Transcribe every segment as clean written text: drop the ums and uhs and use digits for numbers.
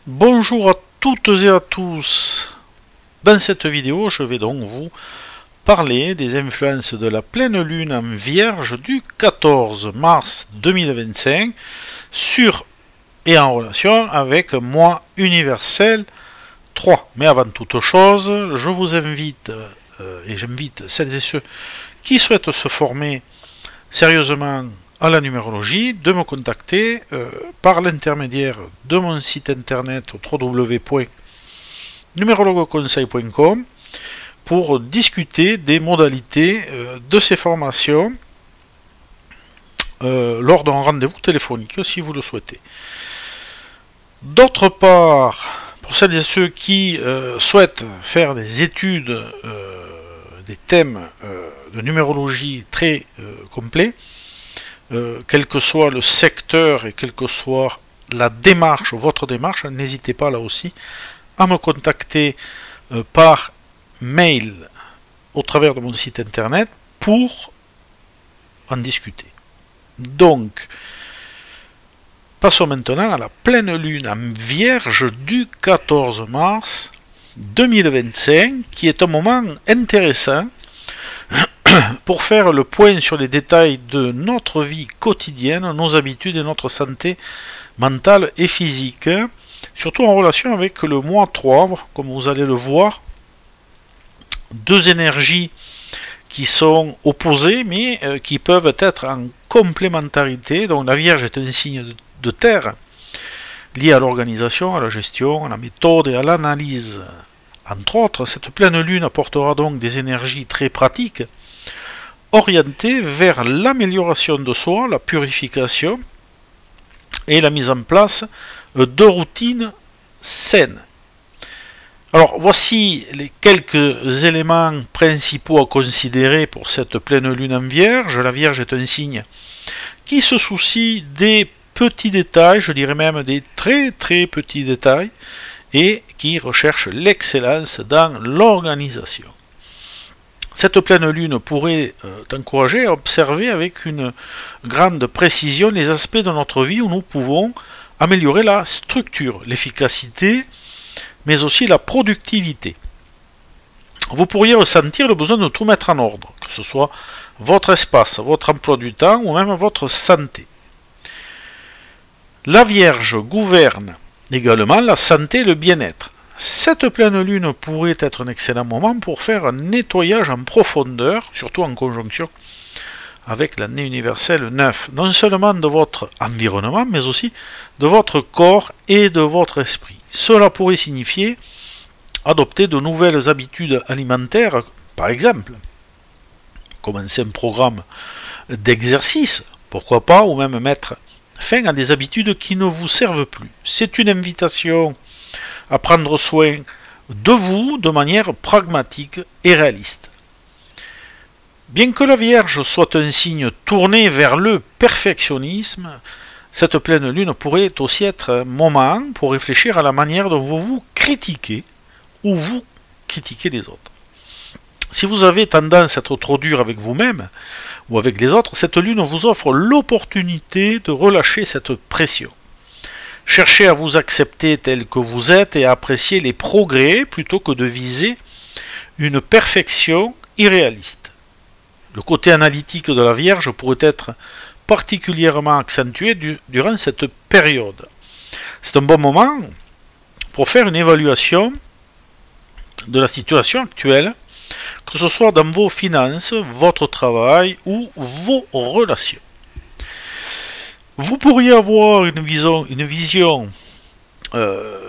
Bonjour à toutes et à tous. Dans cette vidéo, je vais donc vous parler des influences de la pleine lune en Vierge du 14 mars 2025 sur et en relation avec moi universel 3. Mais avant toute chose, je vous invite et j'invite celles et ceux qui souhaitent se former sérieusement à la numérologie de me contacter par l'intermédiaire de mon site internet www.numerologueconseil.com pour discuter des modalités de ces formations lors d'un rendez-vous téléphonique si vous le souhaitez. D'autre part, pour celles et ceux qui souhaitent faire des études, des thèmes de numérologie très complets, quel que soit le secteur et quelle que soit la démarche, votre démarche, n'hésitez pas là aussi à me contacter par mail au travers de mon site internet pour en discuter. Donc, passons maintenant à la pleine lune en Vierge du 14 mars 2025, qui est un moment intéressant pour faire le point sur les détails de notre vie quotidienne, nos habitudes et notre santé mentale et physique, surtout en relation avec le mois 3, comme vous allez le voir, deux énergies qui sont opposées mais qui peuvent être en complémentarité. Donc la Vierge est un signe de terre lié à l'organisation, à la gestion, à la méthode et à l'analyse. Entre autres, cette pleine lune apportera donc des énergies très pratiques orienté vers l'amélioration de soi, la purification et la mise en place de routines saines. Alors voici les quelques éléments principaux à considérer pour cette pleine lune en Vierge. La Vierge est un signe qui se soucie des petits détails, je dirais même des très très petits détails, et qui recherche l'excellence dans l'organisation. Cette pleine lune pourrait t'encourager à observer avec une grande précision les aspects de notre vie où nous pouvons améliorer la structure, l'efficacité, mais aussi la productivité. Vous pourriez ressentir le besoin de tout mettre en ordre, que ce soit votre espace, votre emploi du temps ou même votre santé. La Vierge gouverne également la santé et le bien-être. Cette pleine lune pourrait être un excellent moment pour faire un nettoyage en profondeur, surtout en conjonction avec l'année universelle 9, non seulement de votre environnement, mais aussi de votre corps et de votre esprit. Cela pourrait signifier adopter de nouvelles habitudes alimentaires, par exemple, commencer un programme d'exercice, pourquoi pas, ou même mettre fin à des habitudes qui ne vous servent plus. C'est une invitation à prendre soin de vous de manière pragmatique et réaliste. Bien que la Vierge soit un signe tourné vers le perfectionnisme, cette pleine lune pourrait aussi être un moment pour réfléchir à la manière dont vous vous critiquez ou vous critiquez les autres. Si vous avez tendance à être trop dur avec vous-même ou avec les autres, cette lune vous offre l'opportunité de relâcher cette pression. Cherchez à vous accepter tel que vous êtes et à apprécier les progrès plutôt que de viser une perfection irréaliste. Le côté analytique de la Vierge pourrait être particulièrement accentué durant cette période. C'est un bon moment pour faire une évaluation de la situation actuelle, que ce soit dans vos finances, votre travail ou vos relations. Vous pourriez avoir une vision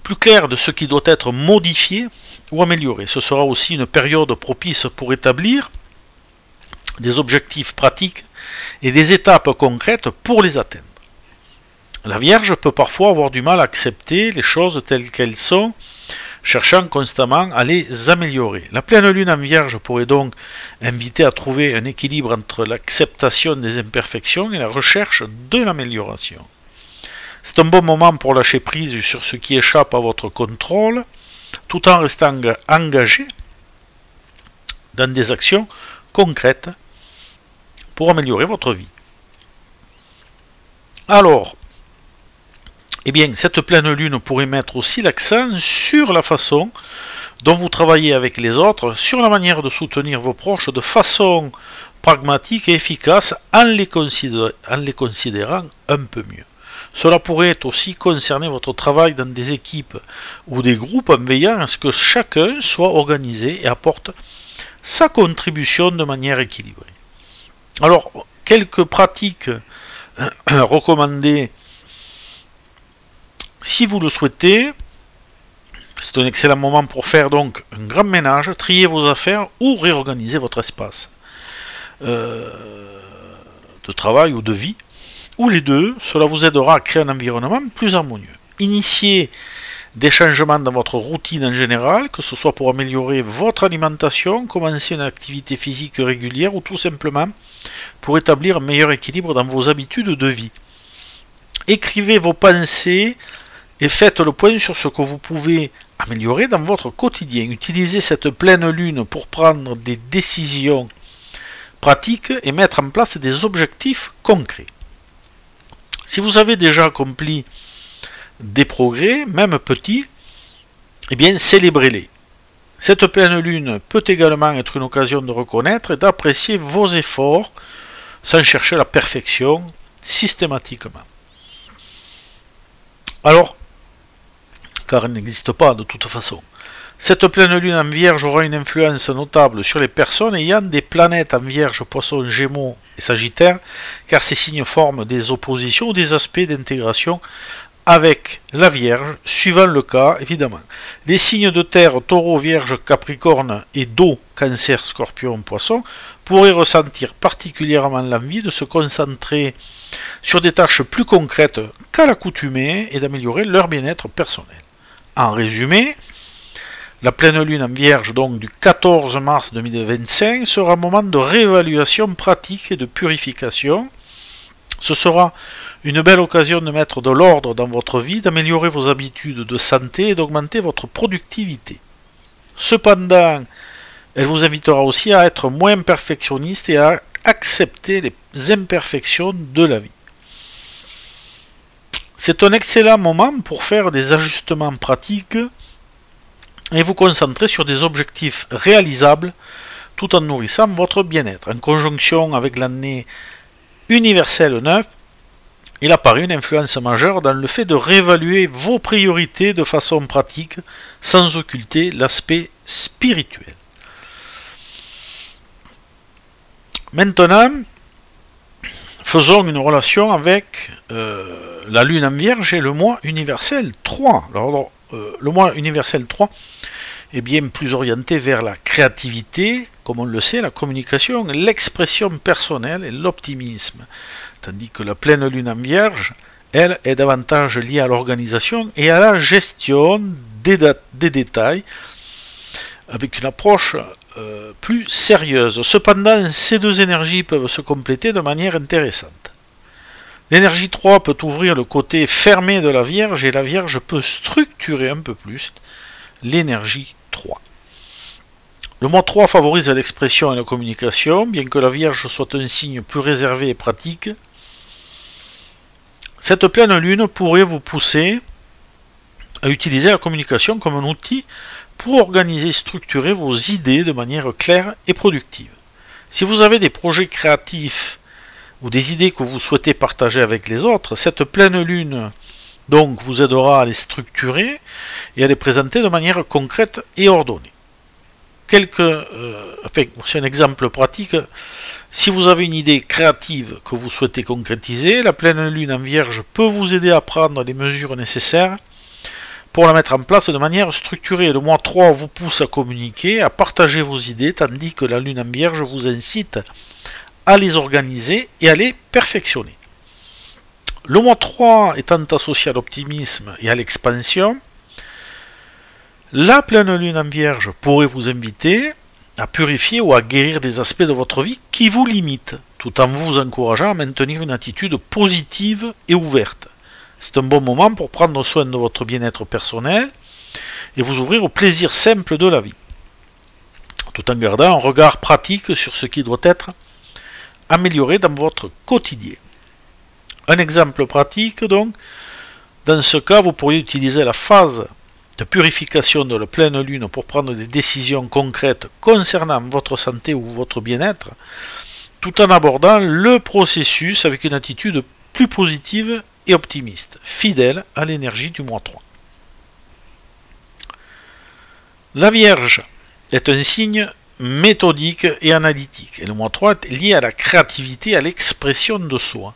plus claire de ce qui doit être modifié ou amélioré. Ce sera aussi une période propice pour établir des objectifs pratiques et des étapes concrètes pour les atteindre. La Vierge peut parfois avoir du mal à accepter les choses telles qu'elles sont, cherchant constamment à les améliorer. La pleine lune en Vierge pourrait donc inviter à trouver un équilibre entre l'acceptation des imperfections et la recherche de l'amélioration. C'est un bon moment pour lâcher prise sur ce qui échappe à votre contrôle, tout en restant engagé dans des actions concrètes pour améliorer votre vie. Alors, Eh bien, cette pleine lune pourrait mettre aussi l'accent sur la façon dont vous travaillez avec les autres, sur la manière de soutenir vos proches de façon pragmatique et efficace en les considérant un peu mieux. Cela pourrait aussi concerner votre travail dans des équipes ou des groupes en veillant à ce que chacun soit organisé et apporte sa contribution de manière équilibrée. Alors, quelques pratiques recommandées si vous le souhaitez. C'est un excellent moment pour faire donc un grand ménage, trier vos affaires ou réorganiser votre espace de travail ou de vie, ou les deux. Cela vous aidera à créer un environnement plus harmonieux. Initiez des changements dans votre routine en général, que ce soit pour améliorer votre alimentation, commencer une activité physique régulière ou tout simplement pour établir un meilleur équilibre dans vos habitudes de vie. Écrivez vos pensées et faites le point sur ce que vous pouvez améliorer dans votre quotidien. Utilisez cette pleine lune pour prendre des décisions pratiques et mettre en place des objectifs concrets. Si vous avez déjà accompli des progrès, même petits, eh bien célébrez-les. Cette pleine lune peut également être une occasion de reconnaître et d'apprécier vos efforts sans chercher la perfection systématiquement. Alors, car elle n'existe pas de toute façon. Cette pleine lune en Vierge aura une influence notable sur les personnes ayant des planètes en Vierge, Poisson, Gémeaux et Sagittaire, car ces signes forment des oppositions ou des aspects d'intégration avec la Vierge, suivant le cas évidemment. Les signes de terre, Taureau, Vierge, Capricorne et d'eau, Cancer, Scorpion, Poisson, pourraient ressentir particulièrement l'envie de se concentrer sur des tâches plus concrètes qu'à l'accoutumée et d'améliorer leur bien-être personnel. En résumé, la pleine lune en Vierge, donc du 14 mars 2025, sera un moment de réévaluation pratique et de purification. Ce sera une belle occasion de mettre de l'ordre dans votre vie, d'améliorer vos habitudes de santé et d'augmenter votre productivité. Cependant, elle vous invitera aussi à être moins perfectionniste et à accepter les imperfections de la vie. C'est un excellent moment pour faire des ajustements pratiques et vous concentrer sur des objectifs réalisables tout en nourrissant votre bien-être. En conjonction avec l'année universelle 9, il apparaît une influence majeure dans le fait de réévaluer vos priorités de façon pratique sans occulter l'aspect spirituel. Maintenant, faisons une relation avec la lune en Vierge et le mois universel 3. Alors, le mois universel 3 est bien plus orienté vers la créativité, comme on le sait, la communication, l'expression personnelle et l'optimisme. Tandis que la pleine lune en Vierge, elle, est davantage liée à l'organisation et à la gestion des détails, avec une approche plus sérieuse. Cependant, ces deux énergies peuvent se compléter de manière intéressante. L'énergie 3 peut ouvrir le côté fermé de la Vierge et la Vierge peut structurer un peu plus l'énergie 3. Le mois 3 favorise l'expression et la communication, bien que la Vierge soit un signe plus réservé et pratique. Cette pleine lune pourrait vous pousser à utiliser la communication comme un outil pour organiser et structurer vos idées de manière claire et productive. Si vous avez des projets créatifs ou des idées que vous souhaitez partager avec les autres, cette pleine lune donc vous aidera à les structurer et à les présenter de manière concrète et ordonnée. C'est un exemple pratique. Si vous avez une idée créative que vous souhaitez concrétiser, la pleine lune en Vierge peut vous aider à prendre les mesures nécessaires pour la mettre en place de manière structurée. Le mois 3 vous pousse à communiquer, à partager vos idées, tandis que la lune en Vierge vous incite à les organiser et à les perfectionner. Le mois 3 étant associé à l'optimisme et à l'expansion, la pleine lune en Vierge pourrait vous inviter à purifier ou à guérir des aspects de votre vie qui vous limitent, tout en vous encourageant à maintenir une attitude positive et ouverte. C'est un bon moment pour prendre soin de votre bien-être personnel et vous ouvrir au plaisir simple de la vie, tout en gardant un regard pratique sur ce qui doit être amélioré dans votre quotidien. Un exemple pratique donc, Dans ce cas, vous pourriez utiliser la phase de purification de la pleine lune pour prendre des décisions concrètes concernant votre santé ou votre bien-être, tout en abordant le processus avec une attitude plus positive et optimiste, fidèle à l'énergie du mois 3. La Vierge est un signe méthodique et analytique, et le mois 3 est lié à la créativité et à l'expression de soi.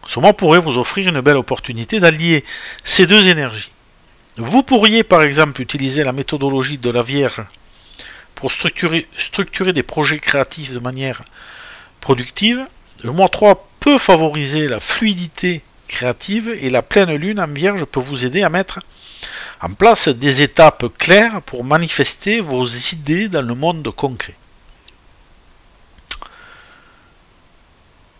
Ce mois pourrait vous offrir une belle opportunité d'allier ces deux énergies. Vous pourriez par exemple utiliser la méthodologie de la Vierge pour structurer des projets créatifs de manière productive. Le mois 3 peut favoriser la fluidité créative et la pleine lune en Vierge peut vous aider à mettre en place des étapes claires pour manifester vos idées dans le monde concret.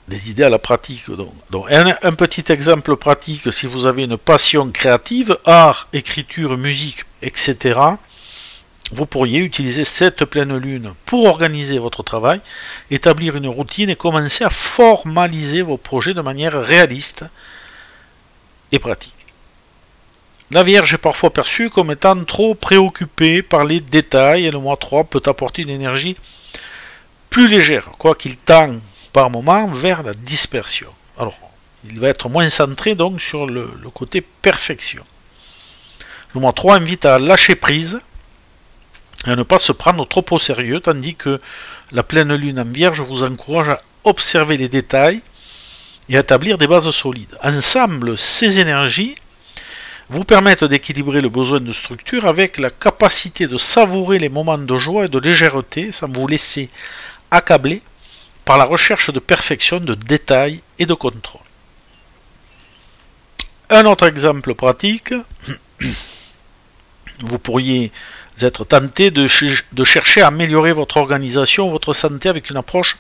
Des idées à la pratique. Donc un petit exemple pratique, si vous avez une passion créative, art, écriture, musique, etc., vous pourriez utiliser cette pleine lune pour organiser votre travail, établir une routine et commencer à formaliser vos projets de manière réaliste et pratique. La Vierge est parfois perçue comme étant trop préoccupée par les détails et le mois 3 peut apporter une énergie plus légère, quoiqu'il tend par moment vers la dispersion. Alors, il va être moins centré donc sur le côté perfection. Le mois 3 invite à lâcher prise et à ne pas se prendre trop au sérieux, tandis que la pleine lune en Vierge vous encourage à observer les détails et à établir des bases solides. Ensemble, ces énergies vous permettent d'équilibrer le besoin de structure avec la capacité de savourer les moments de joie et de légèreté sans vous laisser accabler par la recherche de perfection, de détails et de contrôle. Un autre exemple pratique, vous pourriez être tenté de chercher à améliorer votre organisation, votre santé avec une approche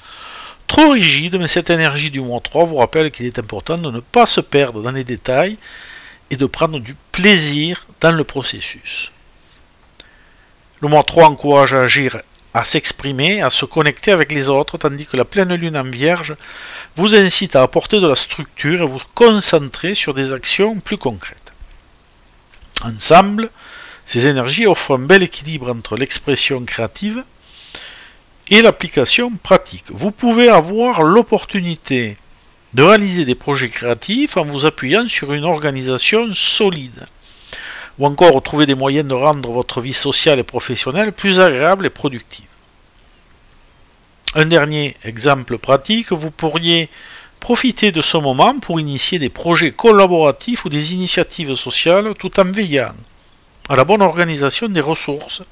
trop rigide, mais cette énergie du mois 3 vous rappelle qu'il est important de ne pas se perdre dans les détails et de prendre du plaisir dans le processus. Le mois 3 encourage à agir, à s'exprimer, à se connecter avec les autres, tandis que la pleine lune en Vierge vous incite à apporter de la structure et vous concentrer sur des actions plus concrètes. Ensemble, ces énergies offrent un bel équilibre entre l'expression créative et l'application pratique. Vous pouvez avoir l'opportunité de réaliser des projets créatifs en vous appuyant sur une organisation solide, ou encore trouver des moyens de rendre votre vie sociale et professionnelle plus agréable et productive. Un dernier exemple pratique, vous pourriez profiter de ce moment pour initier des projets collaboratifs ou des initiatives sociales tout en veillant à la bonne organisation des ressources,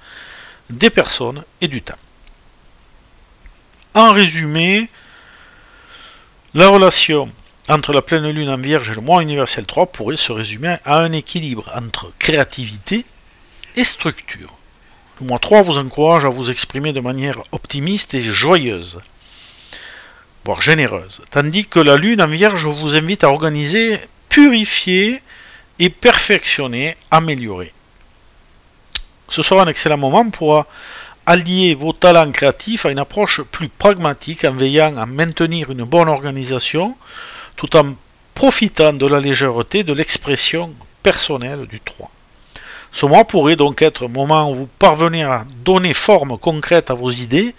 des personnes et du temps. En résumé, la relation entre la pleine lune en Vierge et le mois universel 3 pourrait se résumer à un équilibre entre créativité et structure. Le mois 3 vous encourage à vous exprimer de manière optimiste et joyeuse, voire généreuse, tandis que la lune en Vierge vous invite à organiser, purifier et perfectionner, améliorer. Ce sera un excellent moment pour allier vos talents créatifs à une approche plus pragmatique en veillant à maintenir une bonne organisation tout en profitant de la légèreté de l'expression personnelle du 3. Ce mois pourrait donc être un moment où vous parvenez à donner forme concrète à vos idées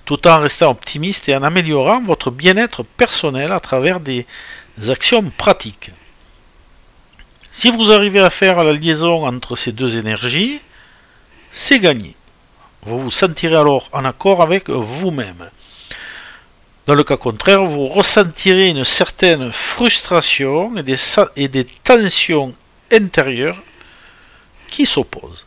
tout en restant optimiste et en améliorant votre bien-être personnel à travers des actions pratiques. Si vous arrivez à faire la liaison entre ces deux énergies, c'est gagné. Vous vous sentirez alors en accord avec vous-même. Dans le cas contraire, vous ressentirez une certaine frustration et des tensions intérieures qui s'opposent.